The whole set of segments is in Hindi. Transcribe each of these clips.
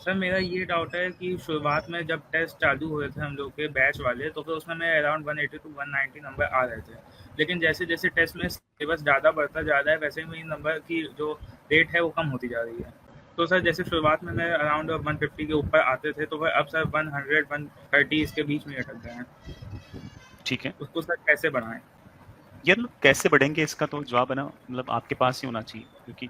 सर मेरा ये डाउट है कि शुरुआत में जब टेस्ट चालू हुए थे हम लोग के बैच वाले, तो फिर उसमें मेरे अराउंड 180 टू 190 नंबर आ रहे थे। लेकिन जैसे-जैसे टेस्ट में सिलेबस ज़्यादा बढ़ता जा रहा है, वैसे ही मेरी नंबर की जो रेट है वो कम होती जा रही है। तो सर जैसे शुरुआत में मेरे अराउंड 150 के ऊपर आते थे, तो फिर अब सर 100, 130 इसके बीच में अटक गए हैं। ठीक है। उसको सर कैसे बढ़ाएँ? यार मतलब कैसे बढ़ेंगे इसका तो जवाब है ना, मतलब आपके पास ही होना चाहिए, क्योंकि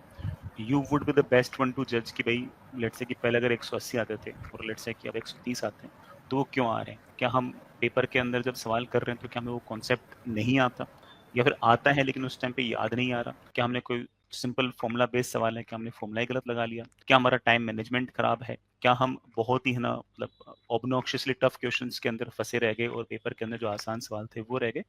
you would be the best one two जज कि भाई लेट्स से कि पहले अगर 180 आते थे और लेट्स से कि अब 130 आते हैं, तो वो क्यों आ रहे हैं? क्या हम पेपर के अंदर जब सवाल कर रहे हैं तो क्या हमें वो कॉन्सेप्ट नहीं आता, या फिर आता है लेकिन उस टाइम पे याद नहीं आ रहा? क्या हमने कोई सिंपल फॉर्मूला बेस्ड सवाल है, क्या हमने फॉर्मूला ही गलत लगा लिया? क्या हमारा टाइम मैनेजमेंट खराब है? क्या हम बहुत ही है ना मतलब ऑब्नॉक्शियसली टफ क्वेश्चंस के अंदर फंसे रह गए और पेपर के अंदर जो आसान सवाल थे वो रह गए?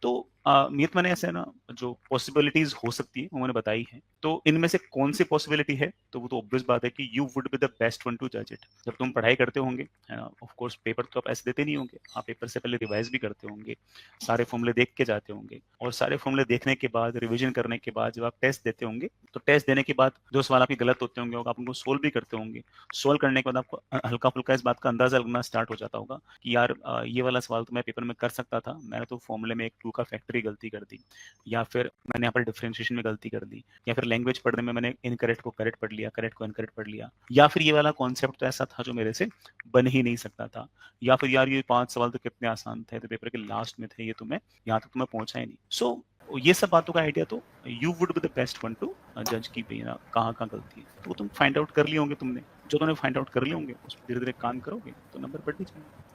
तो नियत मैंने ऐसे ना जो पॉसिबिलिटीज हो सकती है वो मैंने बताई है, तो इनमें से कौन सी पॉसिबिलिटी है, तो वो तो ऑब्वियस बात है कि you would be the best one two जज इट। जब तुम पढ़ाई करते होंगे है ना, ऑफ कोर्स पेपर तो आप ऐसे देते नहीं होंगे, आप पेपर से पहले रिवाइज भी करते होंगे, सारे फॉर्मूले देख के जाते होंगे, और सारे फॉर्मूले देखने के बाद रिविजन करने के बाद जब आप टेस्ट देते होंगे, तो टेस्ट देने के बाद जो सवाल आपके गलत होते होंगे आप उनको सोल्व भी करते होंगे। सोल्व करने के बाद आपको हल्का फुल्का इस बात का अंदाजा लगना स्टार्ट हो जाता होगा कि यार ये वाला सवाल तो मैं पेपर में कर सकता था, मैंने तो फॉर्मूले में एक टू का फैक्टरी गलती कर दी, या फिर मैंने यहाँ पर डिफरेंशिएशन में गलती कर दी, या फिर लैंग्वेज पढ़ने में मैंने इनकरेक्ट को करेक्ट पढ़ लिया, करेक्ट को इनकरेक्ट पढ़ लिया, या फिर ये वाला कॉन्सेप्ट तो ऐसा था जो मेरे से बन ही नहीं सकता था, या फिर यार ये 5 सवाल तो कितने आसान थे तो पेपर के लास्ट में थे, ये तो मैं यहाँ तक तो मैं पहुंचा ही नहीं। सो ये सब बातों का आइडिया तो you would be the best one two जज की भाई ना कहाँ कहाँ गलती है, तो वो तुम फाइंड आउट कर लिए होंगे, तुमने जो तुमने फाइंड आउट कर लिए होंगे उस पर धीरे धीरे काम करोगे तो नंबर बढ़ ही जाएंगे।